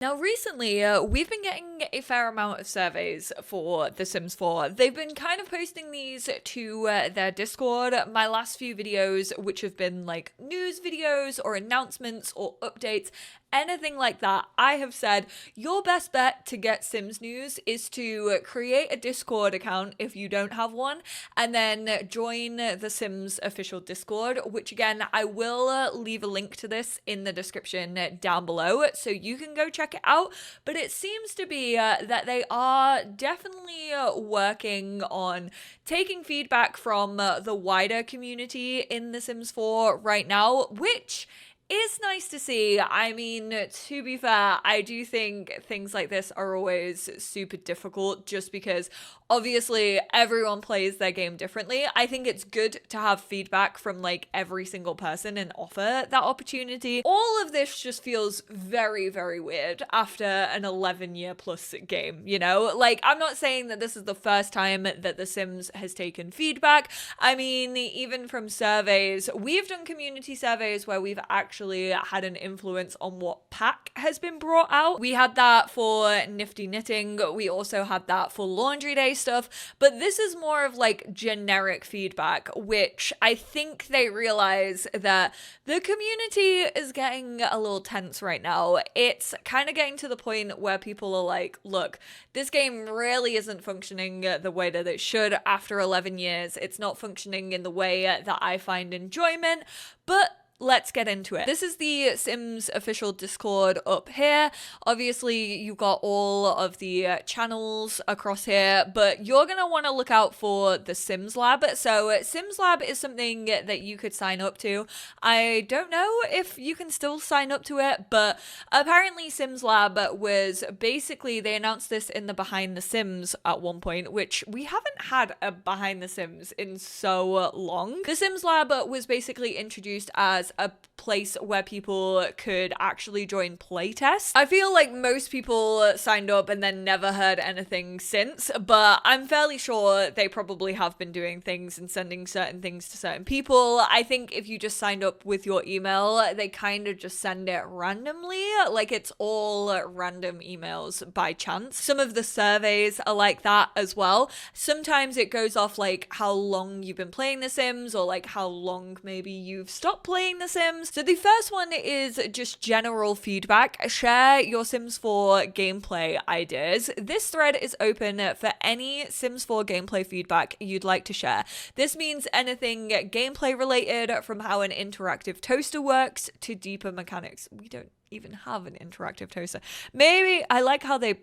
Now, recently, we've been getting a fair amount of surveys for The Sims 4. They've been kind of posting these to their Discord. My last few videos, which have been like news videos or announcements or updates, anything like that, I have said your best bet to get Sims news is to create a Discord account if you don't have one, and then join the Sims official Discord, which again, I will leave a link to this in the description down below, so you can go check it out. But it seems to be that they are definitely working on taking feedback from the wider community in The Sims 4 right now, which is nice to see. I mean, to be fair, I do think things like this are always super difficult just because obviously everyone plays their game differently. I think it's good to have feedback from like every single person and offer that opportunity. All of this just feels very, very weird after an 11-year plus game, you know? Like, I'm not saying that this is the first time that The Sims has taken feedback. I mean, even from surveys, we've done community surveys where we've actually had an influence on what pack has been brought out. We had that for Nifty Knitting. We also had that for Laundry Day stuff, but this is more of like generic feedback, which I think they realize that the community is getting a little tense right now. It's kind of getting to the point where people are like, look, this game really isn't functioning the way that it should after 11 years. It's not functioning in the way that I find enjoyment, but let's get into it. This is the Sims official Discord up here. Obviously, you've got all of the channels across here, but you're going to want to look out for the Sims Lab. So Sims Lab is something that you could sign up to. I don't know if you can still sign up to it, but apparently Sims Lab was basically, they announced this in the Behind the Sims at one point, which we haven't had a Behind the Sims in so long. The Sims Lab was basically introduced as a place where people could actually join playtests. I feel like most people signed up and then never heard anything since, but I'm fairly sure they probably have been doing things and sending certain things to certain people. I think if you just signed up with your email, they kind of just send it randomly, like it's all random emails by chance. Some of the surveys are like that as well. Sometimes it goes off like how long you've been playing The Sims or like how long maybe you've stopped playing The Sims. So the first one is just general feedback. Share your Sims 4 gameplay ideas. This thread is open for any Sims 4 gameplay feedback you'd like to share. This means anything gameplay related, from how an interactive toaster works to deeper mechanics. We don't even have an interactive toaster. Maybe I like how they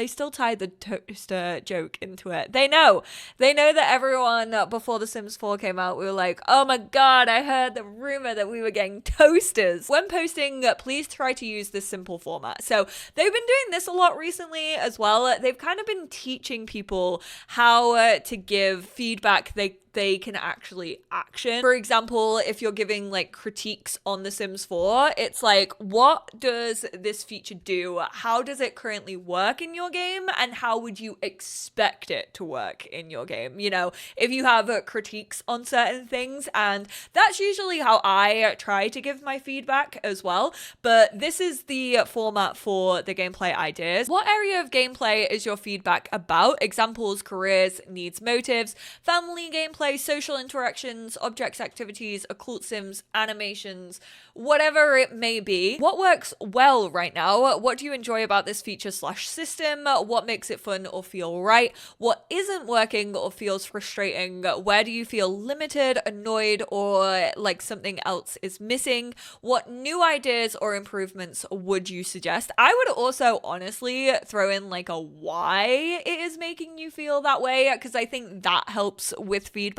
still tie the toaster joke into it. They know that everyone before The Sims 4 came out, we were like, oh my god, I heard the rumor that we were getting toasters. When posting, please try to use this simple format. So they've been doing this a lot recently as well. They've kind of been teaching people how to give feedback they can actually action. For example, if you're giving like critiques on The Sims 4, it's like, what does this feature do? How does it currently work in your game? And how would you expect it to work in your game? You know, if you have critiques on certain things, and that's usually how I try to give my feedback as well. But this is the format for the gameplay ideas. What area of gameplay is your feedback about? Examples: careers, needs, motives, family gameplay, social interactions, objects, activities, occult sims, animations, whatever it may be. What works well right now? What do you enjoy about this feature / system? What makes it fun or feel right? What isn't working or feels frustrating? Where do you feel limited, annoyed, or like something else is missing? What new ideas or improvements would you suggest? I would also honestly throw in like a why it is making you feel that way, because I think that helps with feedback.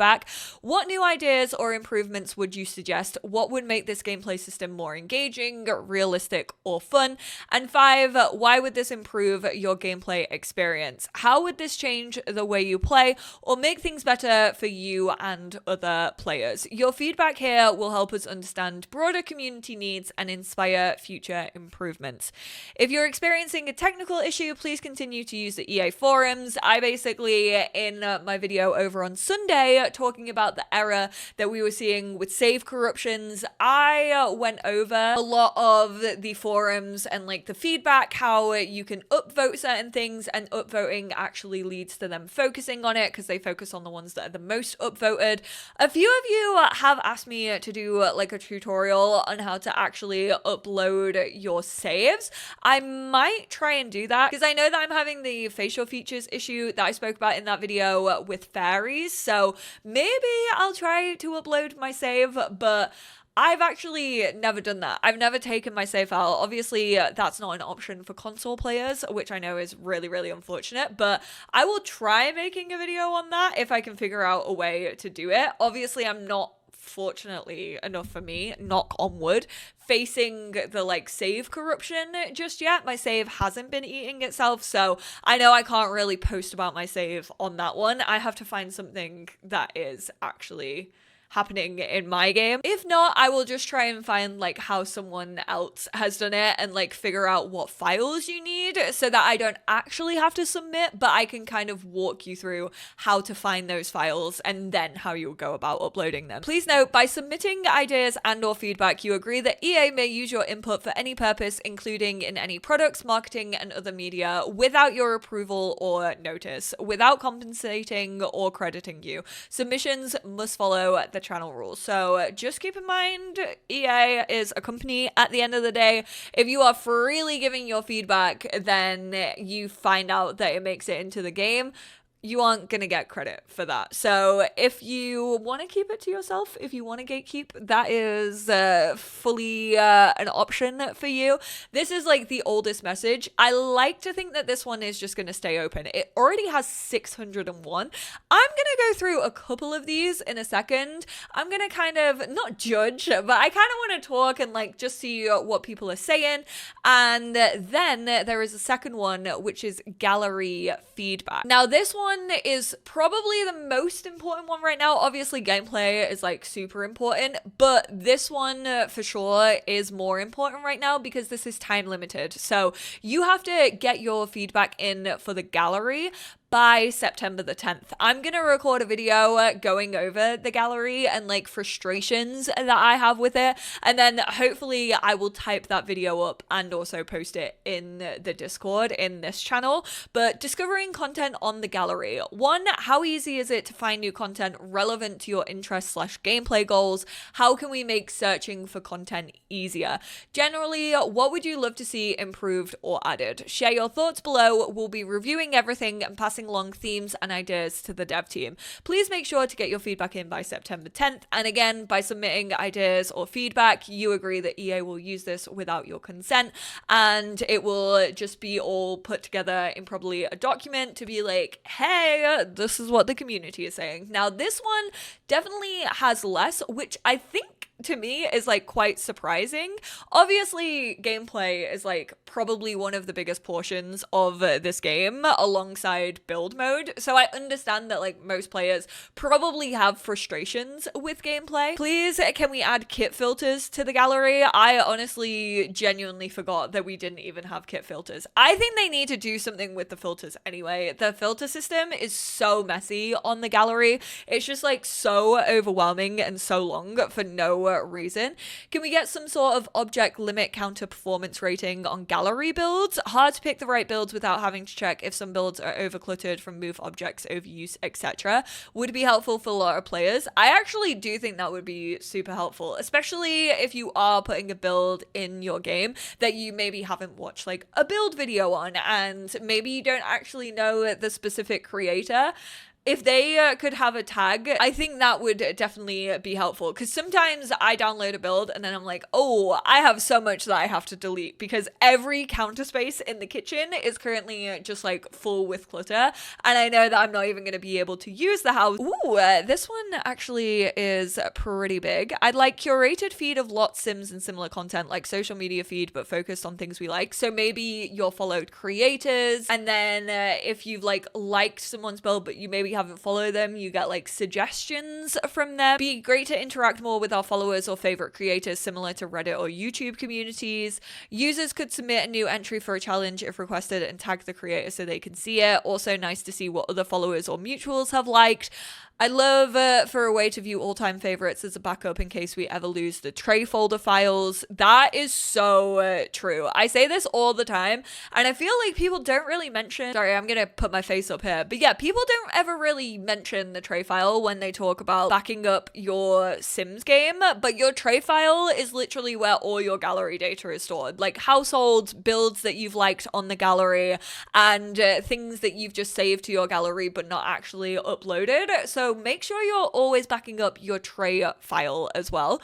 What new ideas or improvements would you suggest? What would make this gameplay system more engaging, realistic, or fun? And 5, why would this improve your gameplay experience? How would this change the way you play or make things better for you and other players? Your feedback here will help us understand broader community needs and inspire future improvements. If you're experiencing a technical issue, please continue to use the EA forums. I basically, in my video over on Sunday, talking about the error that we were seeing with save corruptions, I went over a lot of the forums and like the feedback, how you can upvote certain things, and upvoting actually leads to them focusing on it because they focus on the ones that are the most upvoted. A few of you have asked me to do like a tutorial on how to actually upload your saves. I might try and do that because I know that I'm having the facial features issue that I spoke about in that video with fairies, so maybe I'll try to upload my save, but I've actually never done that. I've never taken my save file. Obviously, that's not an option for console players, which I know is really, really unfortunate, but I will try making a video on that if I can figure out a way to do it. Obviously, I'm not, fortunately enough for me, knock on wood, facing the like save corruption just yet. My save hasn't been eating itself, so I know I can't really post about my save on that one. I have to find something that is actually happening in my game. If not, I will just try and find like how someone else has done it and like figure out what files you need so that I don't actually have to submit, but I can kind of walk you through how to find those files and then how you'll go about uploading them. Please note, by submitting ideas and or feedback, you agree that EA may use your input for any purpose, including in any products, marketing, and other media, without your approval or notice, without compensating or crediting you. Submissions must follow the channel rules. So just keep in mind, EA is a company at the end of the day. If you are freely giving your feedback, then you find out that it makes it into the game, you aren't going to get credit for that. So if you want to keep it to yourself, if you want to gatekeep, that is fully an option for you. This is like the oldest message. I like to think that this one is just going to stay open. It already has 601. I'm going to go through a couple of these in a second. I'm going to kind of not judge, but I kind of want to talk and like just see what people are saying. And then there is a second one, which is gallery feedback. Now this one is probably the most important one right now. Obviously gameplay is like super important, but this one for sure is more important right now because this is time limited. So you have to get your feedback in for the gallery by September the 10th. I'm gonna record a video going over the gallery and like frustrations that I have with it, and then hopefully I will type that video up and also post it in the Discord in this channel. But discovering content on the gallery. One, how easy is it to find new content relevant to your interests / gameplay goals? How can we make searching for content easier? Generally, what would you love to see improved or added? Share your thoughts below. We'll be reviewing everything and passing along themes and ideas to the dev team. Please make sure to get your feedback in by September 10th. And again, by submitting ideas or feedback, you agree that EA will use this without your consent, and it will just be all put together in probably a document to be like, hey, this is what the community is saying. Now, this one definitely has less, which I think to me is like quite surprising. Obviously gameplay is like probably one of the biggest portions of this game alongside build mode, so I understand that like most players probably have frustrations with gameplay. Please, can we add kit filters to the gallery? I honestly genuinely forgot that we didn't even have kit filters. I think they need to do something with the filters anyway. The filter system is so messy on the gallery. It's just like so overwhelming and so long for no reason. Can we get some sort of object limit counter performance rating on gallery builds? Hard to pick the right builds without having to check if some builds are over cluttered from move objects, overuse, etc. Would be helpful for a lot of players. I actually do think that would be super helpful, especially if you are putting a build in your game that you maybe haven't watched like a build video on, and maybe you don't actually know the specific creator. If they could have a tag, I think that would definitely be helpful, because sometimes I download a build and then I'm like, oh, I have so much that I have to delete because every counter space in the kitchen is currently just like full with clutter, and I know that I'm not even going to be able to use the house. Ooh, this one actually is pretty big. I'd like curated feed of lots, sims, and similar content, like social media feed, but focused on things we like. So maybe your followed creators, and then if you've like liked someone's build but you maybe you haven't followed them, you get like suggestions from them. Be great to interact more with our followers or favorite creators, similar to Reddit or YouTube communities. Users could submit a new entry for a challenge if requested and tag the creator so they can see it. Also nice to see what other followers or mutuals have liked. I love for a way to view all-time favorites as a backup in case we ever lose the tray folder files. That is so true. I say this all the time, and I feel like people don't really mention, sorry, I'm gonna put my face up here, but yeah, people don't ever really mention the tray file when they talk about backing up your Sims game, but your tray file is literally where all your gallery data is stored, like households, builds that you've liked on the gallery, and things that you've just saved to your gallery but not actually uploaded. So make sure you're always backing up your tray file as well.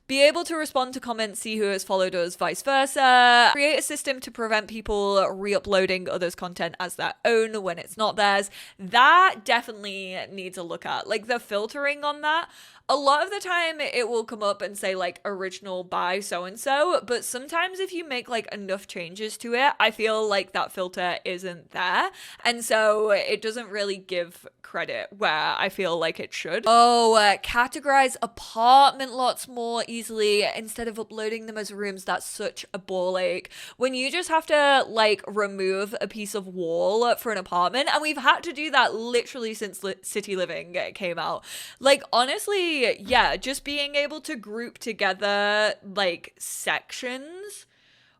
Be able to respond to comments, see who has followed us, vice versa. Create a system to prevent people re-uploading others' content as their own when it's not theirs. That definitely needs a look at. Like the filtering on that. A lot of the time it will come up and say like original by so-and-so, but sometimes if you make like enough changes to it, I feel like that filter isn't there. And so it doesn't really give credit where I feel like it should. Categorize apartment lots more easily instead of uploading them as rooms. That's such a ball ache. When you just have to like remove a piece of wall for an apartment, and we've had to do that literally since City Living came out. Like honestly, yeah, just being able to group together like sections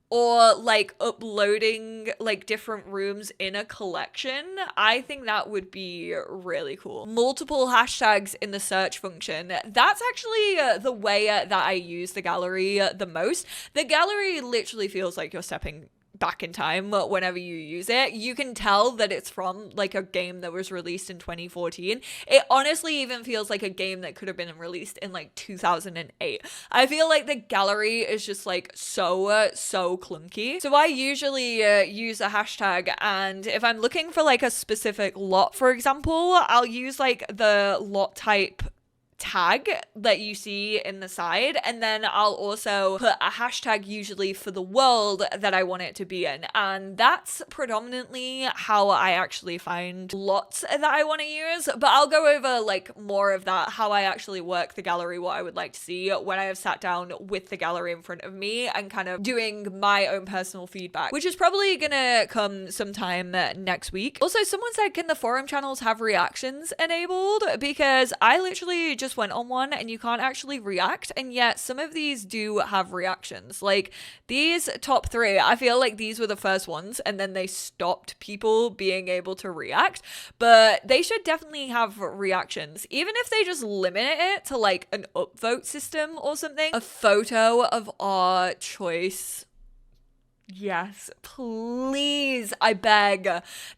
or like uploading like different rooms in a collection, I think that would be really cool. Multiple hashtags in the search function. That's actually the way that I use the gallery the most. The gallery literally feels like you're stepping back in time whenever you use it. You can tell that it's from like a game that was released in 2014. It honestly even feels like a game that could have been released in like 2008. I feel like the gallery is just like so clunky. So I usually use a hashtag, and if I'm looking for like a specific lot, for example, I'll use like the lot type tag that you see in the side, and then I'll also put a hashtag usually for the world that I want it to be in, and that's predominantly how I actually find lots that I want to use. But I'll go over like more of that, how I actually work the gallery, what I would like to see when I have sat down with the gallery in front of me and kind of doing my own personal feedback, which is probably gonna come sometime next week. Also, someone said, can the forum channels have reactions enabled? Because I literally just went on one and you can't actually react, and yet some of these do have reactions. Like these top 3, I feel like these were the first ones and then they stopped people being able to react, but they should definitely have reactions, even if they just limit it to like an upvote system or something. A photo of our choice. Yes, please, I beg.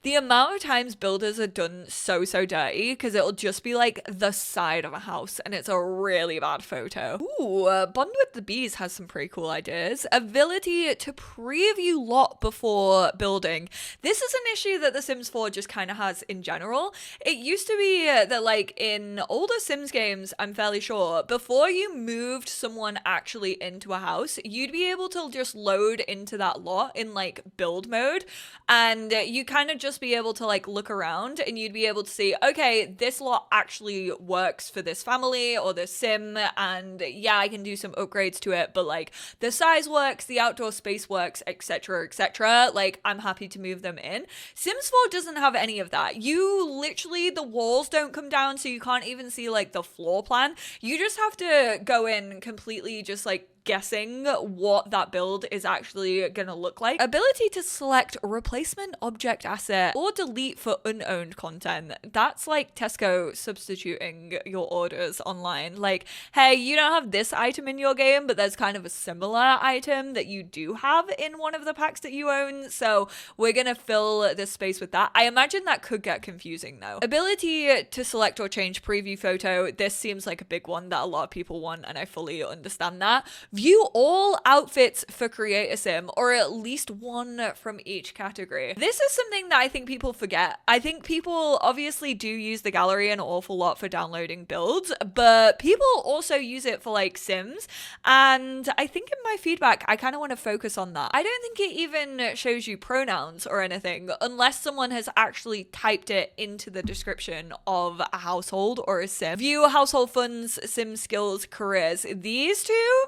The amount of times builders are done so dirty because it'll just be like the side of a house and it's a really bad photo. Ooh, Bond with the Bees has some pretty cool ideas. Ability to preview lot before building. This is an issue that The Sims 4 just kind of has in general. It used to be that like in older Sims games, I'm fairly sure, before you moved someone actually into a house, you'd be able to just load into that lot in like build mode, and you kind of just be able to like look around and you'd be able to see, okay, this lot actually works for this family or this sim, and yeah, I can do some upgrades to it, but like the size works, the outdoor space works, etc, etc, like I'm happy to move them in. Sims 4 doesn't have any of that. You literally, the walls don't come down, so you can't even see like the floor plan. You just have to go in completely just like guessing what that build is actually gonna look like. Ability to select replacement object asset or delete for unowned content. That's like Tesco substituting your orders online. Like, hey, you don't have this item in your game, but there's kind of a similar item that you do have in one of the packs that you own, so we're gonna fill this space with that. I imagine that could get confusing though. Ability to select or change preview photo. This seems like a big one that a lot of people want, and I fully understand that. View all outfits for Create a Sim, or at least one from each category. This is something that I think people forget. I think people obviously do use the gallery an awful lot for downloading builds, but people also use it for like Sims. And I think in my feedback, I kind of want to focus on that. I don't think it even shows you pronouns or anything unless someone has actually typed it into the description of a household or a sim. View household funds, sim skills, careers. These two,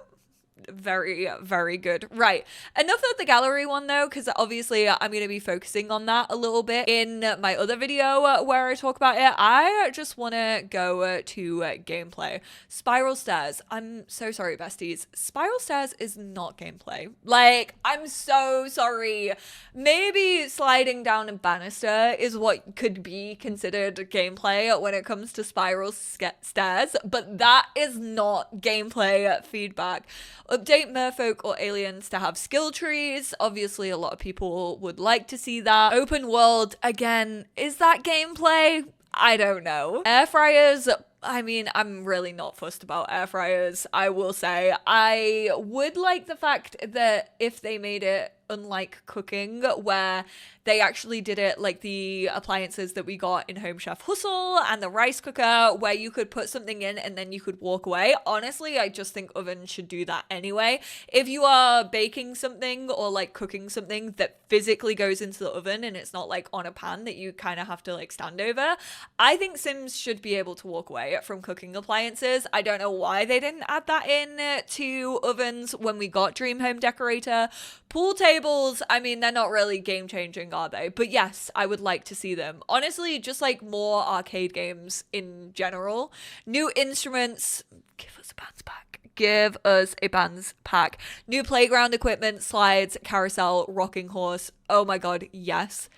very, very good. Right. Enough of the gallery one though, because obviously I'm going to be focusing on that a little bit in my other video where I talk about it. I just want to go to gameplay. Spiral stairs. I'm so sorry, besties. Spiral stairs is not gameplay. Like, I'm so sorry. Maybe sliding down a banister is what could be considered gameplay when it comes to spiral stairs, but that is not gameplay feedback. Update merfolk or aliens to have skill trees. Obviously, a lot of people would like to see that. Open world, again, is that gameplay? I don't know. Air fryers. I mean, I'm really not fussed about air fryers, I will say. I would like the fact that if they made it unlike cooking, where they actually did it like the appliances that we got in Home Chef Hustle and the rice cooker, where you could put something in and then you could walk away. Honestly, I just think ovens should do that anyway. If you are baking something or like cooking something that physically goes into the oven and it's not like on a pan that you kind of have to like stand over, I think Sims should be able to walk away from cooking appliances. I don't know why they didn't add that in to ovens when we got Dream Home Decorator. Pool tables, I mean, they're not really game changing, are they? But yes, I would like to see them. Honestly, just like more arcade games in general. New instruments, give us a bands pack. Give us a bands pack. New playground equipment, slides, carousel, rocking horse. Oh my god, yes.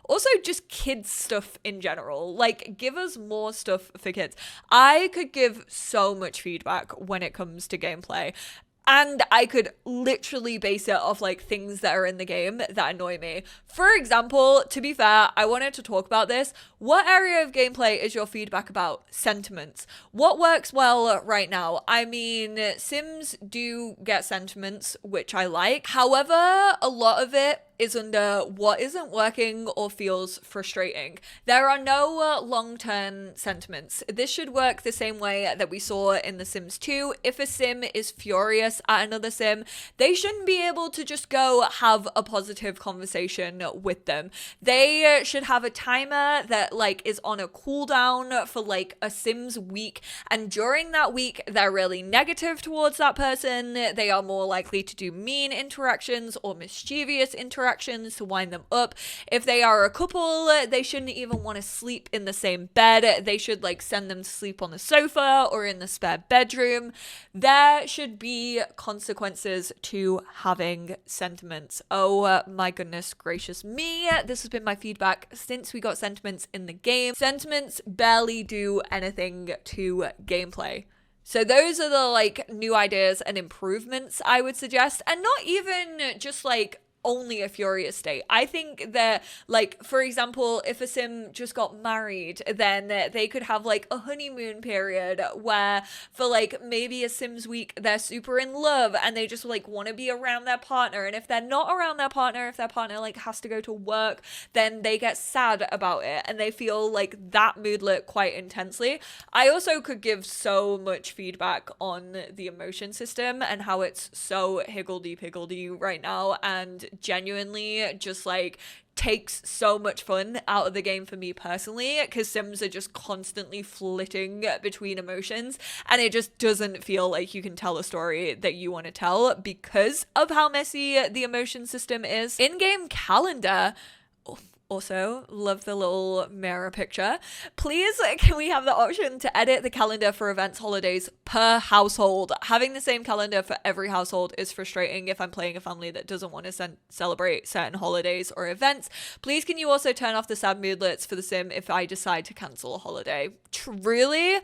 Also, just kids stuff in general. Like, give us more stuff for kids. I could give so much feedback when it comes to gameplay. And I could literally base it off like things that are in the game that annoy me. For example, to be fair, I wanted to talk about this. What area of gameplay is your feedback about? Sentiments. What works well right now? I mean, Sims do get sentiments, which I like. However, a lot of it is under what isn't working or feels frustrating. There are no long-term sentiments. This should work the same way that we saw in The Sims 2. If a sim is furious at another sim, they shouldn't be able to just go have a positive conversation with them. They should have a timer that like is on a cooldown for like a Sims week, and during that week they're really negative towards that person. They are more likely to do mean interactions or mischievous interactions to wind them up. If they are a couple, they shouldn't even want to sleep in the same bed. They should like send them to sleep on the sofa or in the spare bedroom. There should be consequences to having sentiments. Oh my goodness gracious me. This has been my feedback since we got sentiments in the game. Sentiments barely do anything to gameplay. So those are the like new ideas and improvements I would suggest, and not even just like only a furious state. I think that, like, for example, if a sim just got married, then they could have like a honeymoon period where for like maybe a Sims week they're super in love and they just like want to be around their partner, and if they're not around their partner, if their partner like has to go to work, then they get sad about it and they feel like that moodlet quite intensely. I also could give so much feedback on the emotion system and how it's so higgledy-piggledy right now, and genuinely just like takes so much fun out of the game for me personally, because Sims are just constantly flitting between emotions and it just doesn't feel like you can tell a story that you want to tell because of how messy the emotion system is. In-game calendar, also, love the little mirror picture. Please, can we have the option to edit the calendar for events, holidays per household? Having the same calendar for every household is frustrating if I'm playing a family that doesn't want to celebrate certain holidays or events. Please, can you also turn off the sad moodlets for the sim if I decide to cancel a holiday? Really?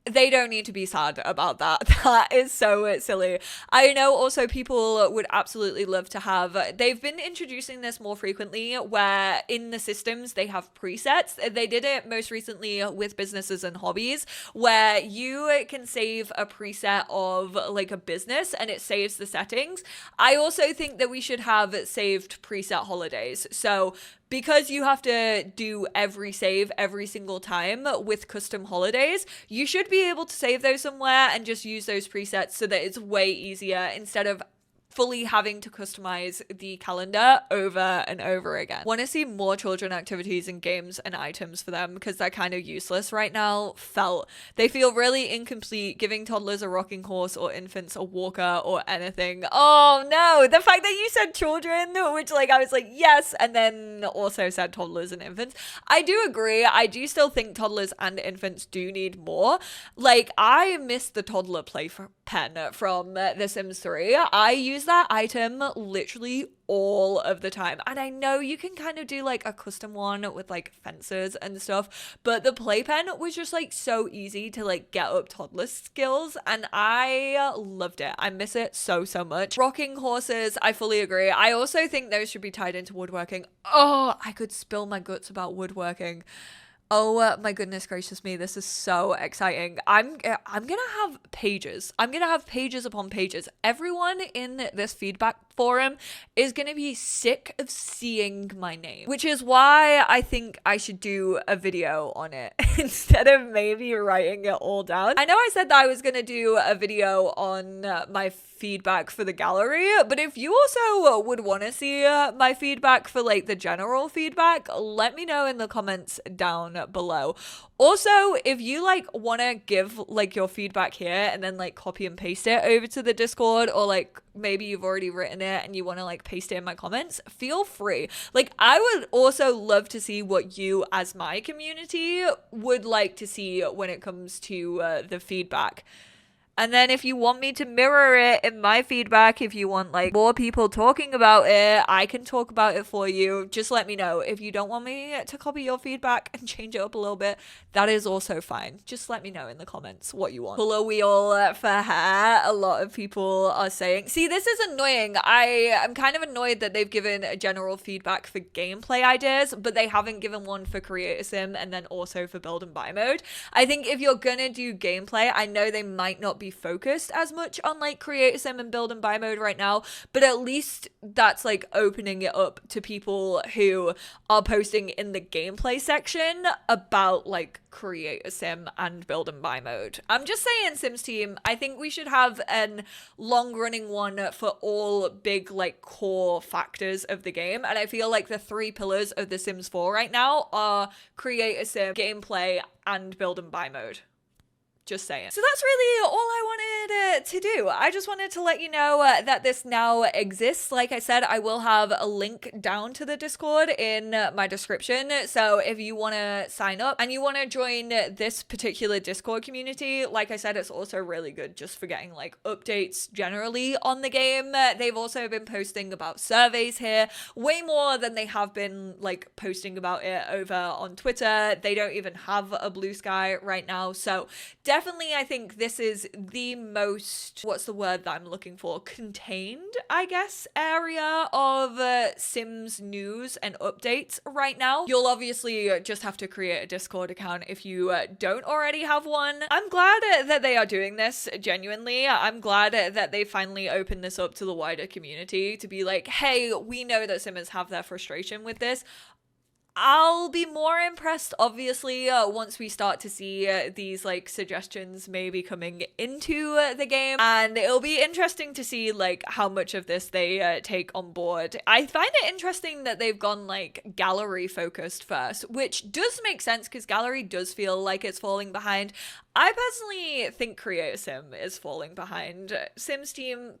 They don't need to be sad about that. That is so silly. I know also people would absolutely love to have, they've been introducing this more frequently where in the systems they have presets. They did it most recently with businesses and hobbies where you can save a preset of like a business and it saves the settings. I also think that we should have saved preset holidays. So because you have to do every save every single time with custom holidays, you should be able to save those somewhere and just use those presets so that it's way easier instead of fully having to customize the calendar over and over again. Want to see more children activities and games and items for them because they're kind of useless right now. They feel really incomplete giving toddlers a rocking horse or infants a walker or anything. Oh no, the fact that you said children, which like I was like yes, and then also said toddlers and infants. I do agree. I do still think toddlers and infants do need more. Like I miss the toddler play pen from The Sims 3. I use that item literally all of the time, and I know you can kind of do like a custom one with like fences and stuff, but the playpen was just like so easy to like get up toddler skills, and I loved it. I miss it so much. Rocking horses, I fully agree. I also think those should be tied into woodworking. Oh, I could spill my guts about woodworking. Oh my goodness gracious me, this is so exciting. I'm gonna have pages. I'm gonna have pages upon pages. Everyone in this feedback forum is gonna be sick of seeing my name, which is why I think I should do a video on it instead of maybe writing it all down. I know I said that I was gonna do a video on my feedback for the gallery, but if you also would want to see my feedback for like the general feedback, let me know in the comments down below. Also, if you like want to give like your feedback here and then like copy and paste it over to the Discord, or like maybe you've already written it and you want to like paste it in my comments, feel free. Like I would also love to see what you as my community would like to see when it comes to the feedback. And then if you want me to mirror it in my feedback, if you want like more people talking about it, I can talk about it for you. Just let me know. If you don't want me to copy your feedback and change it up a little bit, that is also fine. Just let me know in the comments what you want. Color wheel for hair, a lot of people are saying. See, this is annoying. I'm kind of annoyed that they've given a general feedback for gameplay ideas, but they haven't given one for Creator Sim and then also for build and buy mode. I think if you're gonna do gameplay, I know they might not be focused as much on like Creator Sim and build and buy mode right now, but at least that's like opening it up to people who are posting in the gameplay section about like Creator Sim and build and buy mode. I'm just saying, Sims team, I think we should have an long running one for all big like core factors of the game, and I feel like the 3 pillars of The Sims 4 right now are Creator Sim, gameplay, and build and buy mode. Just saying. So that's really all I wanted to do. I just wanted to let you know that this now exists. Like I said, I will have a link down to the Discord in my description. So if you want to sign up and you want to join this particular Discord community, like I said, it's also really good just for getting like updates generally on the game. They've also been posting about surveys here way more than they have been like posting about it over on Twitter. They don't even have a blue sky right now. So definitely, I think this is the most, what's the word that I'm looking for? Contained, I guess, area of Sims news and updates right now. You'll obviously just have to create a Discord account if you don't already have one. I'm glad that they are doing this, genuinely. I'm glad that they finally opened this up to the wider community to be like, hey, we know that Simmers have their frustration with this. I'll be more impressed, obviously, once we start to see these like suggestions maybe coming into the game, and it'll be interesting to see like how much of this they take on board. I find it interesting that they've gone like gallery focused first, which does make sense because gallery does feel like it's falling behind. I personally think Creator Sim is falling behind. Sims team,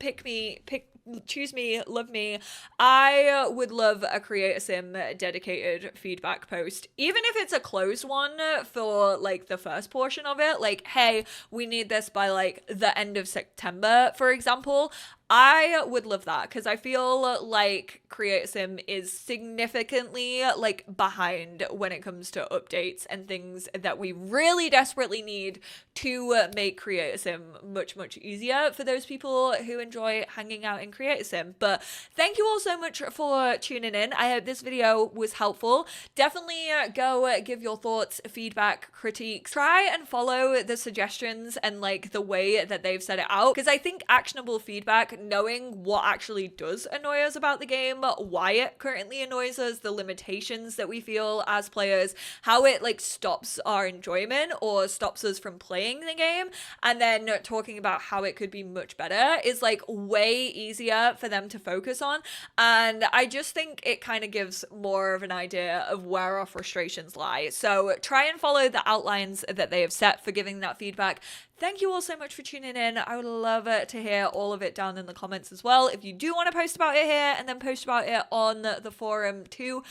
choose me, love me. I would love a Creator Sim dedicated feedback post, even if it's a closed one for like the first portion of it. Like, hey, we need this by like the end of September, for example. I would love that because I feel like Create a Sim is significantly like behind when it comes to updates and things that we really desperately need to make Create a Sim much easier for those people who enjoy hanging out in Create a Sim. But thank you all so much for tuning in. I hope this video was helpful. Definitely go give your thoughts, feedback, critiques. Try and follow the suggestions and like the way that they've set it out, because I think actionable feedback, knowing what actually does annoy us about the game, why it currently annoys us, the limitations that we feel as players, how it like stops our enjoyment or stops us from playing the game, and then talking about how it could be much better is like way easier for them to focus on. And I just think it kind of gives more of an idea of where our frustrations lie. So try and follow the outlines that they have set for giving that feedback. Thank you all so much for tuning in. I would love to hear all of it down in the comments as well. If you do want to post about it here and then post about it on the forum too.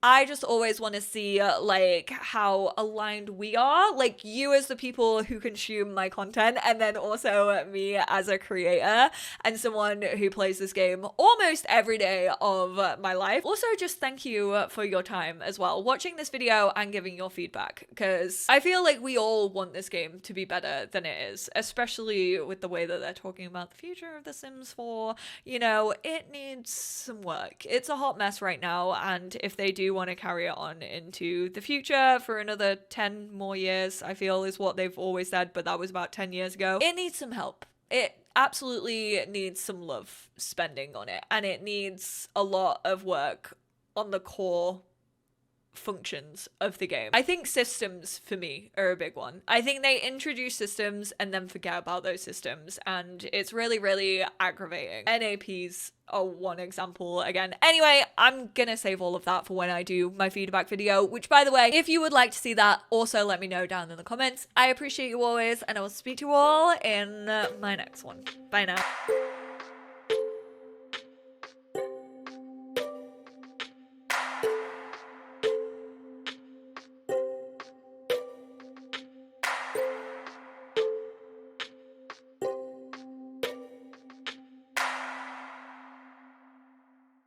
I just always want to see like how aligned we are, like you as the people who consume my content, and then also me as a creator and someone who plays this game almost every day of my life. Also, just thank you for your time as well, watching this video and giving your feedback, because I feel like we all want this game to be better than it is, especially with the way that they're talking about the future of The Sims 4. You know, it needs some work. It's a hot mess right now, and if they do want to carry it on into the future for another 10 more years, I feel is what they've always said, but that was about 10 years ago. It needs some help. It absolutely needs some love spending on it, and it needs a lot of work on the core functions of the game. I think systems for me are a big one. I think they introduce systems and then forget about those systems, and it's really aggravating. NAPs are one example again. Anyway, I'm gonna save all of that for when I do my feedback video, which, by the way, if you would like to see that, also let me know down in the comments. I appreciate you always, and I will speak to you all in my next one. Bye now.